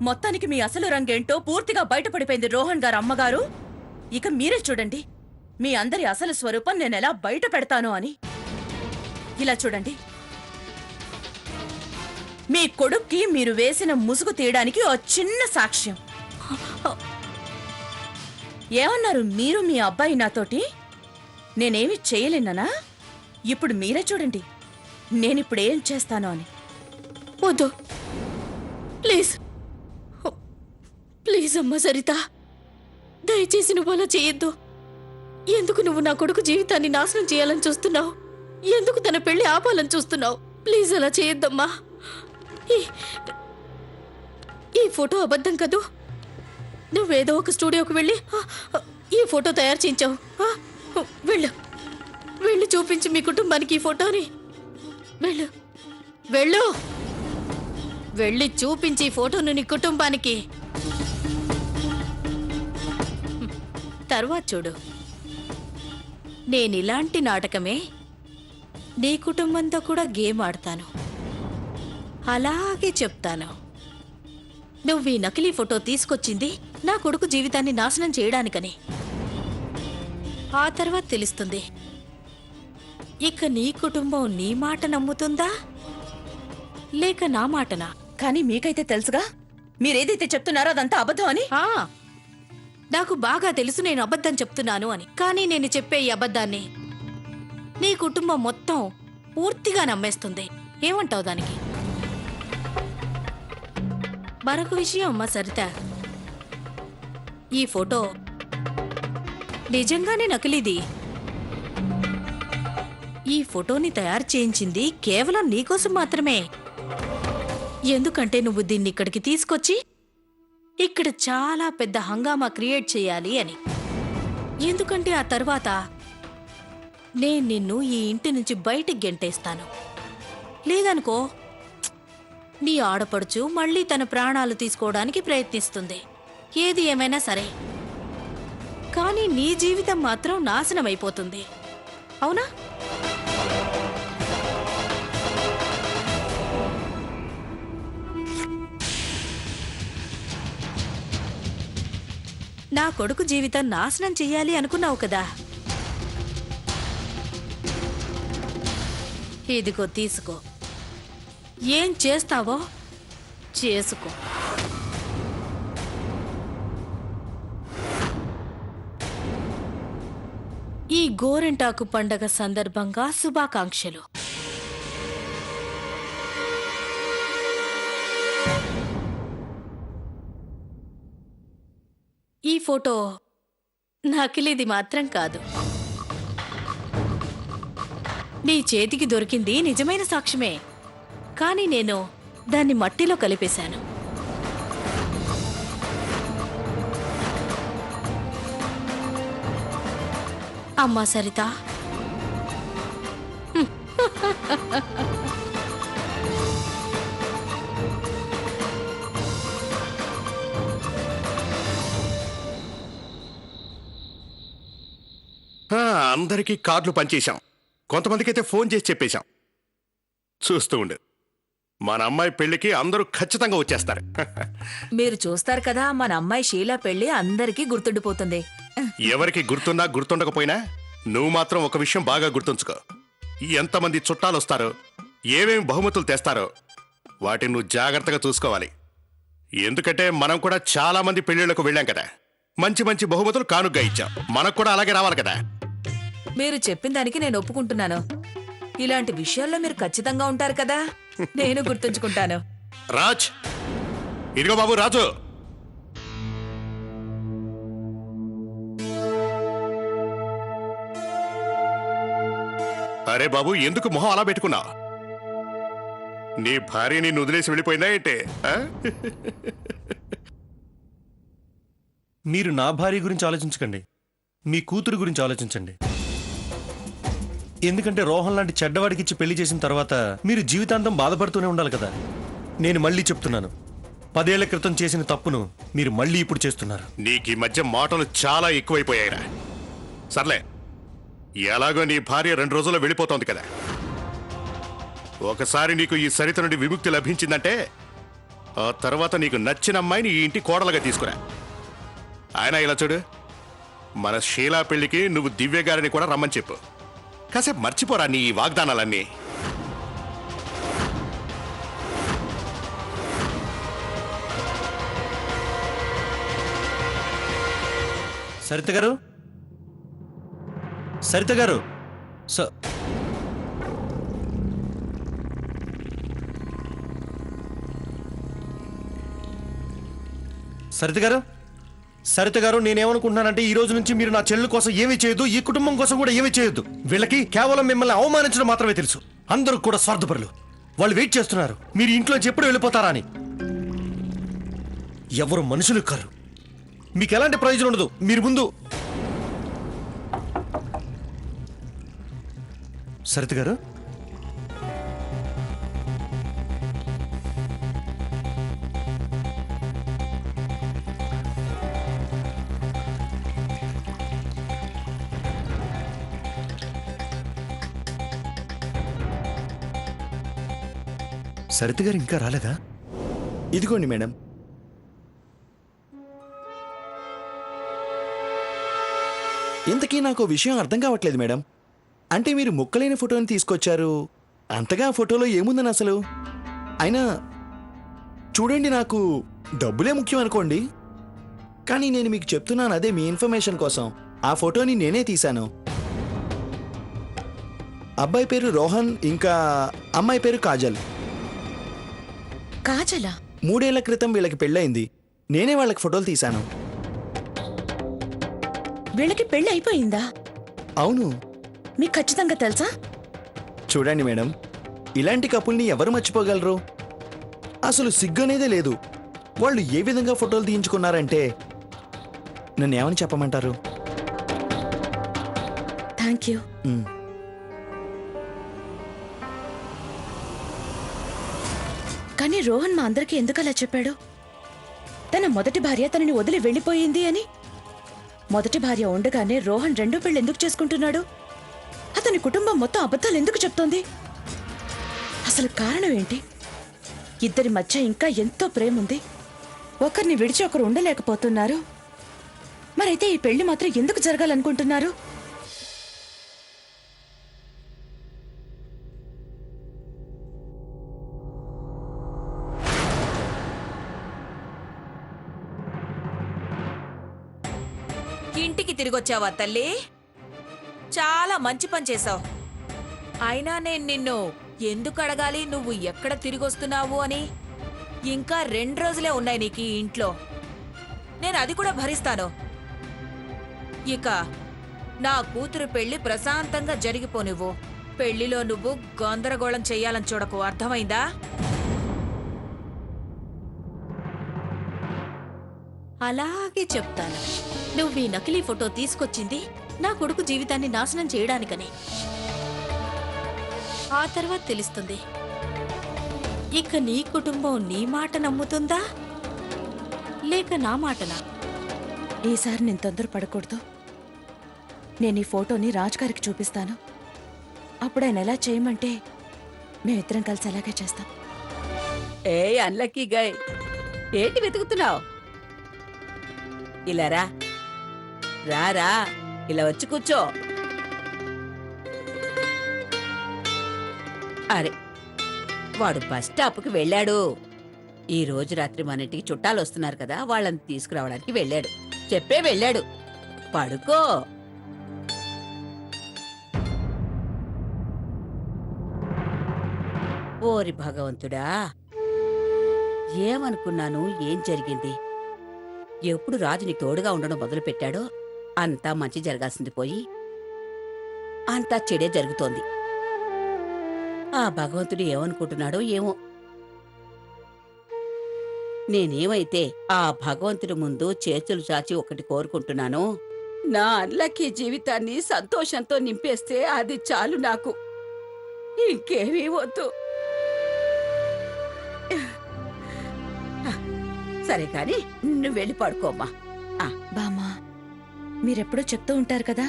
మొత్తానికి మీ అసలు రంగేంటో పూర్తిగా బయటపడిపోయింది రోహన్ గారు అమ్మగారు. ఇక మీరే చూడండి మీ అందరి అసలు స్వరూపం నేనెలా బయట పెడతాను అని. ఇలా చూడండి, మీ కొడుక్కి మీరు వేసిన ముసుగు తీయడానికి ఓ చిన్న సాక్ష్యం. ఏమన్నారు మీరు మీ అబ్బాయి నాతోటి? నేనేమి చేయలేనా? ఇప్పుడు మీరే చూడండి నేనిప్పుడేం చేస్తాను అని. వద్దు ప్లీజ్ ప్లీజ్ అమ్మా సరిత, దయచేసి నువ్వు అలా చేయొద్దు. ఎందుకు నువ్వు నా కొడుకు జీవితాన్ని నాశనం చేయాలని చూస్తున్నావు? ఎందుకు తన పెళ్లి ఆపాలని చూస్తున్నావు? ప్లీజ్ అలా చేయొద్దమ్మా. ఈ ఫోటో అబద్ధం కదూ? నువ్వేదో ఒక స్టూడియోకి వెళ్ళి ఈ ఫోటో తయారు చేయించావు. వెళ్ళు వెళ్ళి చూపించి మీ కుటుంబానికి ఈ ఫోటోని. వెళ్ళు వెళ్ళు వెళ్ళి చూపించి ఈ ఫోటోను నీ కుటుంబానికి. తర్వాత చూడు, నేనిలాంటి నాటకమే నీ కుటుంబంతో కూడా గేమ్ ఆడతాను. అలాగే చెప్తాను. నువ్వు ఈ నకిలీ ఫోటో తీసుకొచ్చింది నా కొడుకు జీవితాన్ని నాశనం చేయడానికని. ఆ తర్వాత తెలుస్తుంది ఇక నీ కుటుంబం నీ మాట నమ్ముతుందా లేక నా మాటనా. కానీ మీకైతే తెలుసుగా మీరేదైతే చెప్తున్నారో అదంతా అబద్ధం అని. నాకు బాగా తెలుసు నేను అబద్ధం చెప్తున్నాను అని. కానీ నేను చెప్పే ఈ అబద్ధాన్ని నీ కుటుంబం మొత్తం పూర్తిగా నమ్మేస్తుంది. ఏమంటావు దానికి? మరొక విషయం అమ్మా సరిత, ఈ ఫోటో నిజంగానే నకిలీది. ఈ ఫోటోని తయారు చేయించింది కేవలం నీకోసం మాత్రమే. ఎందుకంటే నువ్వు దీన్ని ఇక్కడికి తీసుకొచ్చి ఇక్కడ చాలా పెద్ద హంగామా క్రియేట్ చేయాలి అని. ఎందుకంటే ఆ తర్వాత నేను నిన్ను ఈ ఇంటి నుంచి బయటికి గెంటేస్తాను. లేదనుకో నీ ఆడపడుచు మళ్ళీ తన ప్రాణాలు తీసుకోవడానికి ప్రయత్నిస్తుంది. ఏది ఏమైనా సరే, కానీ నీ జీవితం మాత్రం నాశనం అయిపోతుంది. అవునా? నా కొడుకు జీవితం నాశనం చెయ్యాలి అనుకున్నావు కదా? ఇదిగో తీసుకో. ఏం చేస్తావో చేసుకో. ఈ గోరింటాకు పండగ సందర్భంగా శుభాకాంక్షలు. ఈ ఫోటో నకిలీది మాత్రం కాదు. నీ చేతికి దొరికింది నిజమైన సాక్ష్యమే, కానీ నేను దాన్ని మట్టిలో కలిపేశాను. అమ్మా సరిత, అందరికీ కార్డులు పనిచేశాం. కొంతమందికి అయితే ఫోన్ చేసి చెప్పేశాం. చూస్తూ ఉండు, మన అమ్మాయి పెళ్లికి అందరూ ఖచ్చితంగా వచ్చేస్తారు. మీరు చూస్తారు కదా, మన అమ్మాయి షీలా పెళ్లి అందరికీ గుర్తుండిపోతుంది. ఎవరికి గుర్తున్నా గుర్తుండకపోయినా నువ్వు మాత్రం ఒక విషయం బాగా గుర్తుంచుకో. ఎంతమంది చుట్టాలు వస్తారో, ఏమేమి బహుమతులు తెస్తారో వాటిని నువ్వు జాగ్రత్తగా చూసుకోవాలి. ఎందుకంటే మనం కూడా చాలా మంది పెళ్లిళ్లకు వెళ్ళాం కదా, మంచి మంచి బహుమతులు కానుగ్గా ఇచ్చాం. మనకు కూడా అలాగే రావాలి కదా. మీరు చెప్పిన దానికి నేను ఒప్పుకుంటున్నాను. ఇలాంటి విషయాల్లో మీరు ఖచ్చితంగా ఉంటారు కదా, నేను గుర్తుంచుకుంటాను. రాజ్, ఇదిగో బాబు రాజు. అరే బాబు, ఎందుకు మొహం అలా పెట్టుకున్నావు? నీ భార్య నిన్ను వదిలేసి వెళ్ళిపోయిందా ఏంటే? మీరు నా భార్య గురించి ఆలోచించకండి, మీ కూతురు గురించి ఆలోచించండి. ఎందుకంటే రోహన్ లాంటి చెడ్డవాడికి ఇచ్చి పెళ్లి చేసిన తర్వాత మీరు జీవితాంతం బాధపడుతూనే ఉండాలి కదా. నేను మళ్ళీ చెప్తున్నాను, 10 ఏళ్ల క్రితం చేసిన తప్పును మీరు మళ్ళీ ఇప్పుడు చేస్తున్నారు. నీకు ఈ మధ్య మాటలు చాలా ఎక్కువైపోయాయిరా. సర్లే, ఎలాగో నీ భార్య 2 రోజుల్లో వెళ్ళిపోతోంది కదా. ఒకసారి నీకు ఈ సరిత నుండి విముక్తి లభించిందంటే ఆ తర్వాత నీకు నచ్చిన అమ్మాయిని ఈ ఇంటి కోడలుగా తీసుకురా. ఆయన ఇలా చూడు, మన షీలా పెళ్లికి నువ్వు దివ్య గారిని కూడా రమ్మని చెప్పు. కాసేపు మర్చిపోరా నీ ఈ వాగ్దానాలన్నీ. సరిత గారు, సరిత గారు, సరిత గారు, సరిత గారు, నేనేమనుకుంటున్నానంటే ఈ రోజు నుంచి మీరు నా చెల్లెల కోసం ఏమీ చేయొద్దు, ఈ కుటుంబం కోసం కూడా ఏమీ చేయొద్దు. వీళ్ళకి కేవలం మిమ్మల్ని అవమానించడం మాత్రమే తెలుసు. అందరూ కూడా స్వార్థపరులు. వాళ్ళు వెయిట్ చేస్తున్నారు మీరు ఇంట్లోంచి ఎప్పుడు వెళ్ళిపోతారా అని. ఎవరు మనుషులు కారు. మీకు ఎలాంటి ప్రయోజనం ఉండదు. మీరు ముందు సరిత గారు, సరిత గారు ఇంకా రాలేదా? ఇదిగోండి మేడం. ఇంతకీ నాకు విషయం అర్థం కావట్లేదు మేడం. అంటే మీరు ముక్కలేని ఫోటోని తీసుకొచ్చారు, అంతగా ఫోటోలో ఏముందని అసలు? అయినా చూడండి, నాకు డబ్బులే ముఖ్యం అనుకోండి, కానీ నేను మీకు చెప్తున్నాను అదే మీ ఇన్ఫర్మేషన్ కోసం. ఆ ఫోటోని నేనే తీశాను. అబ్బాయి పేరు రోహన్, ఇంకా అమ్మాయి పేరు కాజల్. కాజలా? 3 ఏళ్ల క్రితం వీళ్ళకి పెళ్ళయింది. నేనే వాళ్ళకి ఫోటోలు తీశాను. వీళ్ళకి పెళ్లి అయిపోయిందా? అవును. మీకు ఖచ్చితంగా తెలుసా? చూడండి మేడం, ఇలాంటి కపుల్ని ఎవరు మర్చిపోగలరు? అసలు సిగ్గు అనేదే లేదు. వాళ్ళు ఏ విధంగా ఫోటోలు తీయించుకున్నారంటే నన్ను ఏమని చెప్పమంటారు? Thank you. కానీ రోహన్ మా అందరికీ ఎందుకు అలా చెప్పాడు? తన మొదటి భార్య తనని వదిలి వెళ్ళిపోయింది అని. మొదటి భార్య ఉండగానే రోహన్ 2 పెళ్లి ఎందుకు చేసుకుంటున్నాడు? అతని కుటుంబం మొత్తం అబద్ధాలు ఎందుకు చెప్తోంది? అసలు కారణం ఏంటి? ఇద్దరి మధ్య ఇంకా ఎంతో ప్రేమ ఉంది. ఒకరిని విడిచి ఒకరు ఉండలేకపోతున్నారు. మరైతే ఈ పెళ్లి మాత్రం ఎందుకు జరగాలనుకుంటున్నారు? ఇంటికి తిరిగొచ్చావా తల్లి? చాలా మంచి పని చేశావు. అయినా నేను నిన్ను ఎందుకు అడగాలి నువ్వు ఎక్కడ తిరిగొస్తున్నావు అని? ఇంకా 2 రోజులే ఉన్నాయి నీకు ఈ ఇంట్లో. నేను అది కూడా భరిస్తాను. ఇక నా కూతురు పెళ్లి ప్రశాంతంగా జరిగిపోనివ్వు. పెళ్లిలో నువ్వు గందరగోళం చెయ్యాలని చూడకు, అర్థమైందా? అలాగే చెప్తాను. నువ్వు ఈ నకిలీ ఫోటో తీసుకొచ్చింది నా కొడుకు జీవితాన్ని నాశనం చేయడానికని. ఆ తర్వాత తెలుస్తుంది ఇక నీ కుటుంబం నీ మాట నమ్ముతుందా లేక నా మాటనా. ఈసారి నేను తొందరపడకూడదు. నేను ఈ ఫోటోని రాజుగారికి చూపిస్తాను. అప్పుడు ఆయన ఎలా చేయమంటే మేమిద్దరం కలిసి అలాగే చేస్తాం. ఏ అన్లక్కీ గాయ్, ఏంటి వెతుకుతున్నావు? ఇలా రా, రారా, ఇలా వచ్చి కూర్చో. అరే, వాడు బస్ స్టాప్కి వెళ్ళాడు. ఈ రోజు రాత్రి మన ఇంటికి చుట్టాలు వస్తున్నారు కదా, వాళ్ళని తీసుకురావడానికి వెళ్ళాడు. చెప్పే వెళ్ళాడు. పడుకో. ఓరి భగవంతుడా, ఏమనుకున్నాను, ఏం జరిగింది? ఎప్పుడు రాజు నీ తోడుగా ఉండడం మొదలుపెట్టాడో అంతా మంచి జరగాల్సింది పోయి అంతా చెడే జరుగుతోంది. ఆ భగవంతుడు ఏమనుకుంటున్నాడో ఏమో. నేనేమైతే ఆ భగవంతుడి ముందు చేతులు చాచి ఒకటి కోరుకుంటున్నానో, నా అన్లక్కీ జీవితాన్ని సంతోషంతో నింపేస్తే అది చాలు నాకు. ఇంకేమీ వద్దు. సరే కాని నువ్వు వెళ్ళి పడుకోమ్మా. బామ్మా, మీరెప్పుడూ చెప్తూ ఉంటారు కదా,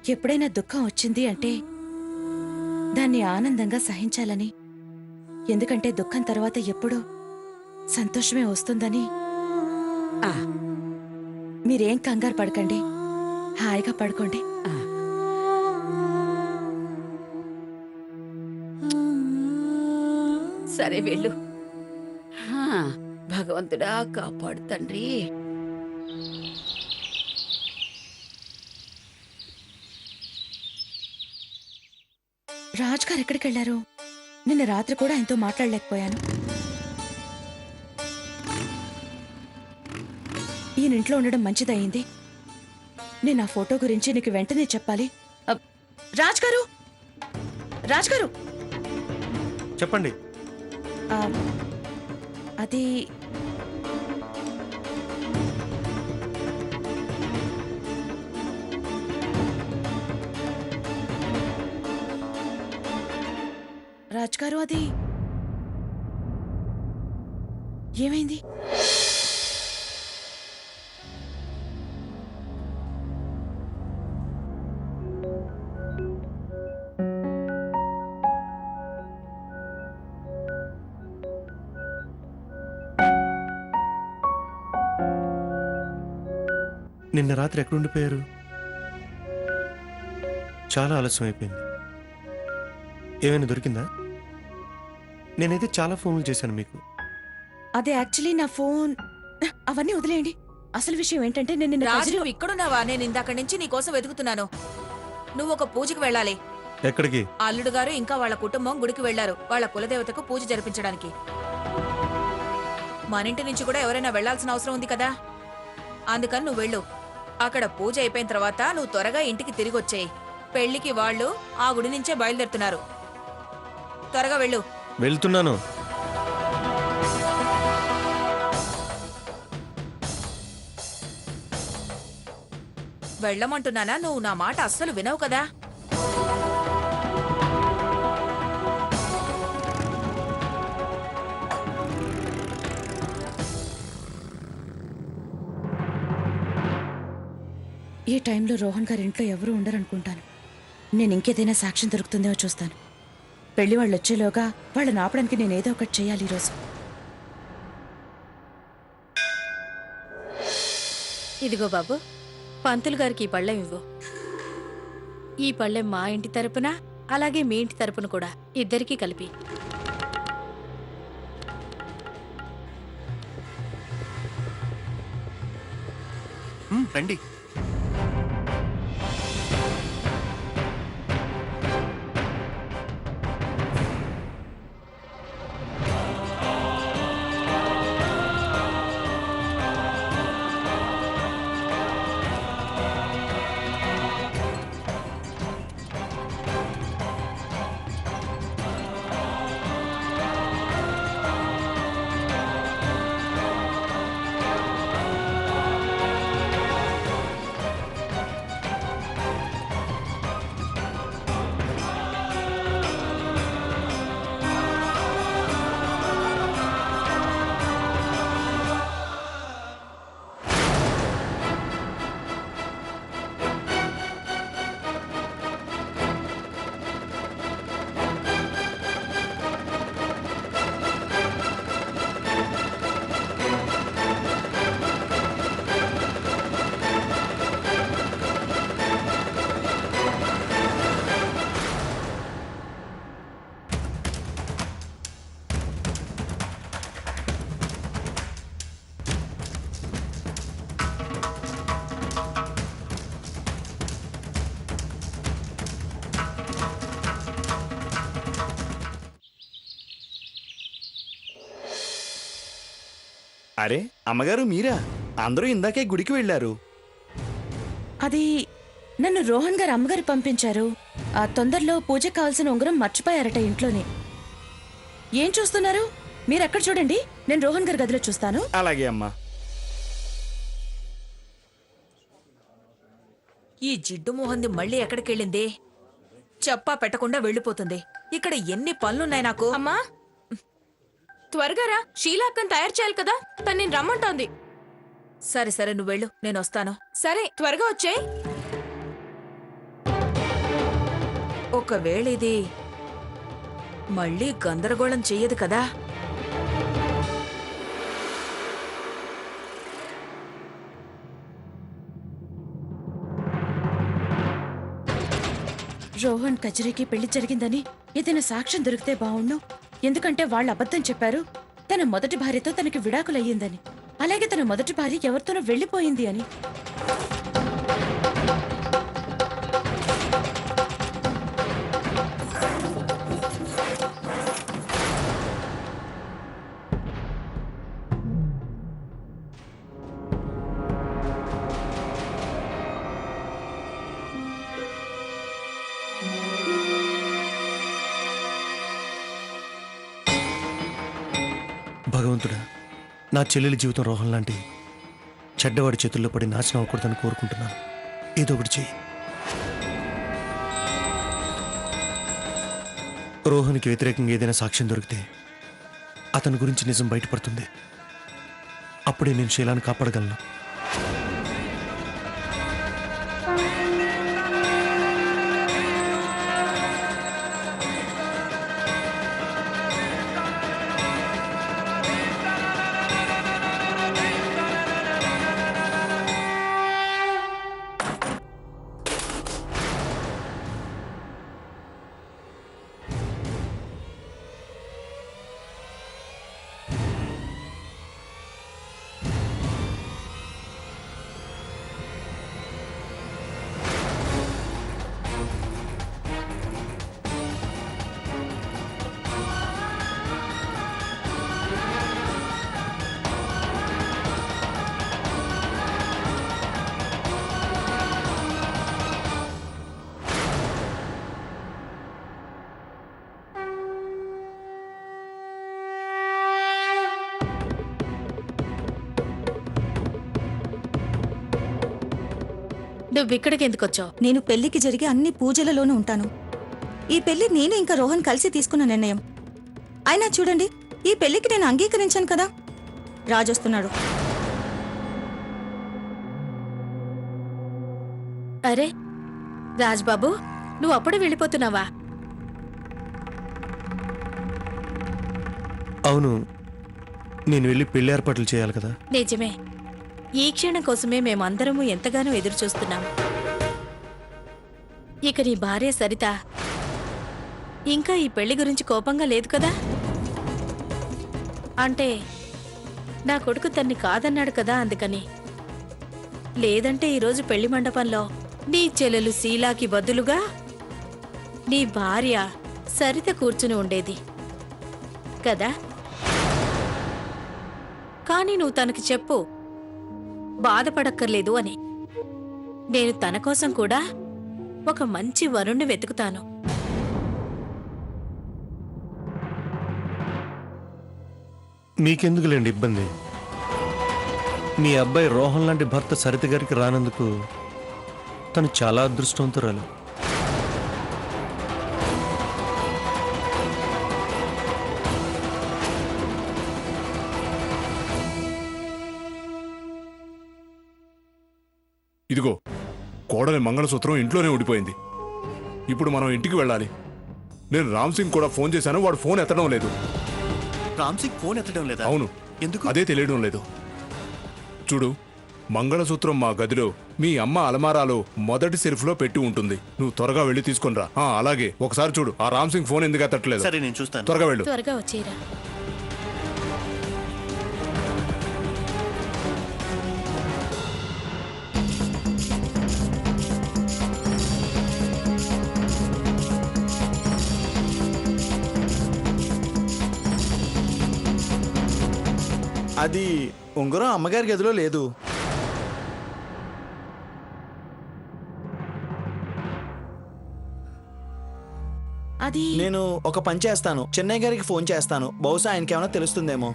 ఎప్పుడైనా దుఃఖం వచ్చింది అంటే దాన్ని ఆనందంగా సహించాలని, ఎందుకంటే దుఃఖం తర్వాత ఎప్పుడూ సంతోషమే వస్తుందని. ఆ, మీరేం కంగారు పడకండి, హాయిగా పడుకోండి. ఆ. సరే వెళ్ళు. ఆ, భగవంతుడా కాపాడు తండ్రి. రాజ్గారు ఎక్కడికి వెళ్లారు? నిన్న రాత్రి కూడా ఆయనతో మాట్లాడలేకపోయాను. ఈయన ఇంట్లో ఉండడం మంచిదయ్యింది. నేను ఆ ఫోటో గురించి నీకు వెంటనే చెప్పాలి. రాజ్గారు, రాజ్గారు, చెప్పండి. ఆ, అది రాజ్గారు, అది ఏమైంది? నిన్న రాత్రి ఎక్కడుండిపోయారు? చాలా ఆలస్యం అయిపోయింది. ఏమైనా దొరికిందా? నేనైతే చాలా ఫోన్లు చేశాను మీకు. అదే యాక్చువల్లీ నా ఫోన్. అవన్నీ వదిలేయండి. అసలు విషయం ఏంటంటే నేను నిన్న రాజు, కజిన్- నువ్వు ఇక్కడున్నావా? నేను ఇందాక నుంచి నీ కోసం వెతుకుతున్నాను. నువ్వు ఒక పూజకి వెళ్ళాలి. ఎక్కడికి? అల్లుడు గారు ఇంకా వాళ్ళ కుటుంబం గుడికి వెళ్లారు, వాళ్ళ కులదేవతకు పూజ జరిపించడానికి. మన ఇంటి నుంచి కూడా ఎవరైనా వెళ్లాల్సిన అవసరం ఉంది కదా, అందుకని నువ్వు వెళ్ళు. అక్కడ పూజ అయిపోయిన తర్వాత నువ్వు త్వరగా ఇంటికి తిరిగి వచ్చేయి. పెళ్లికి వాళ్ళు ఆ గుడి నుంచే బయలుదేరుతున్నారు. త్వరగా వెళ్ళు. వెళ్తున్నాను. వెళ్ళమంటున్నానా? నువ్వు నా మాట అస్సలు వినవు కదా. ఈ టైంలో రోహన్ గారి ఇంట్లో ఎవరు ఉండరనుకుంటాను. నేను ఇంకేదైనా సాక్ష్యం దొరుకుతుందేమో చూస్తాను. పెళ్లి వాళ్ళు వచ్చేలోగా వాళ్ళని ఆపడానికి నేను ఏదో ఒకటి చేయాలి ఈరోజు. ఇదిగో బాబు, పంతులు గారికి ఈ పళ్ళెం ఇవ్వు. ఈ పళ్ళెం మా ఇంటి తరపున, అలాగే మీ ఇంటి తరపున కూడా, ఇద్దరికీ కలిపి. రండి. అరే అమ్మగారు మీరా? అందరూ ఇందాకే గుడికి వెళ్ళారు. అది నన్ను రోహన్ గారు అమ్మగారు పంపించారు. ఆ తొందరలో పూజకు కావాల్సిన ఉంగరం మర్చిపోయారట ఇంట్లోనే. ఏం చూస్తున్నారు? మీరు అక్కడ చూడండి, నేను రోహన్ గారి గదిలో చూస్తాను. అలాగే అమ్మా. ఈ జిడ్డు మోహంది మళ్ళీ ఎక్కడికెళ్ళింది? చెప్పా పెట్టకుండా వెళ్ళిపోతుంది. ఇక్కడ ఎన్ని పనులున్నాయి నాకు. అమ్మా త్వరగా రా, షీలా అక్కని తయారు చేయాలి కదా, తను నేను రమ్మంటోంది. సరే సరే, నువ్వు వెళ్ళు, నేను వస్తాను. సరే త్వరగా వచ్చేయ్. ఒకవేళ ఇది మళ్ళీ గందరగోళం చెయ్యదు కదా? రోహన్ కజరీకి పెళ్లి జరిగిందని ఏదైనా సాక్ష్యం దొరికితే బావుండు. ఎందుకంటే వాళ్ళు అబద్ధం చెప్పారు తన మొదటి భార్యతో తనకి విడాకులయ్యిందని, అలాగే తన మొదటి భార్య ఎవరితోనో వెళ్లిపోయింది అని. భగవంతుడా, నా చెల్లెలి జీవితం రోహన్ లాంటి చెడ్డవాడి చేతుల్లో పడి నాశనం అవ్వకూడదని కోరుకుంటున్నాను. ఏదో ఒకటి చెయ్యి. రోహన్కి వ్యతిరేకంగా ఏదైనా సాక్ష్యం దొరికితే అతని గురించి నిజం బయటపడుతుంది. అప్పుడే నేను శీలాన్ని కాపాడగలను. నువ్విక్కడికి ఎందుకు వచ్చావు? నేను పెళ్లికి జరిగే అన్ని పూజలలోనూ ఉంటాను. ఈ పెళ్లి నేను ఇంకా రోహన్ కలిసి తీసుకున్న నిర్ణయం. అయినా చూడండి, ఈ పెళ్లికి నేను అంగీకరించాను కదా. రాజొస్తున్నాడు. అరే రాజ్బాబు, నువ్వు అప్పుడే వెళ్ళిపోతున్నావా? అవును, నేను వెళ్ళి పెళ్లి ఏర్పాట్లు చేయాలి కదా. నిజమే. ఈ క్షణం కోసమే మేమందరము ఎంతగానో ఎదురు చూస్తున్నాం. ఇక నీ భార్య సరిత ఇంకా ఈ పెళ్లి గురించి కోపంగా లేదు కదా? అంటే నా కొడుకు తన్ని కాదన్నాడు కదా, అందుకని. లేదంటే ఈరోజు పెళ్లి మండపంలో నీ చెల్లెలు శీలాకి బదులుగా నీ భార్య సరిత కూర్చుని ఉండేది కదా. కానీ నువ్వు తనకి చెప్పు, బాధపడక్కర్లేదు అని. నేను తన కోసం కూడా ఒక మంచి వరుణ్ణి వెతుకుతాను. మీకెందుకులేండి ఇబ్బంది? మీ అబ్బాయి రోహన్ లాంటి భర్త సరిత గారికి రానందుకు తను చాలా అదృష్టవంతురాలు. ఇదిగో కోడలి మంగళసూత్రం ఇంట్లోనే ఉండిపోయింది. ఇప్పుడు మనం ఇంటికి వెళ్ళాలి. నేను రామ్ సింగ్ కూడా ఫోన్ చేశాను, వాడు ఫోన్ ఎత్తడం లేదు. రామ్ సింగ్ ఫోన్ ఎత్తడం లేదా? అవును, ఎందుకు? అదే తెలియడం లేదు. చూడు, మంగళసూత్రం మా గదిలో మీ అమ్మ అలమారాలో మొదటి సెల్ఫ్లో పెట్టి ఉంటుంది. నువ్వు త్వరగా వెళ్ళి తీసుకుని రా. అలాగే ఒకసారి చూడు, ఆ రామ్ సింగ్ ఫోన్ ఎందుకు ఎత్తట్లేదు. సరే, నేను చూస్తాను. త్వరగా వెళ్ళు. త్వరగా వచ్చేరా. అది ఉంగరం అమ్మగారి గదిలో లేదు. అది నేను ఒక పని చేస్తాను, చెన్నై గారికి ఫోన్ చేస్తాను. బహుశా ఆయనకి ఏమైనా తెలుస్తుందేమో.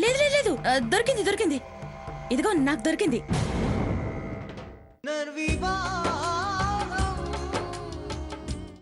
లేదు లేదు లేదు, దొరికింది దొరికింది. ఇదిగో నాకు దొరికింది.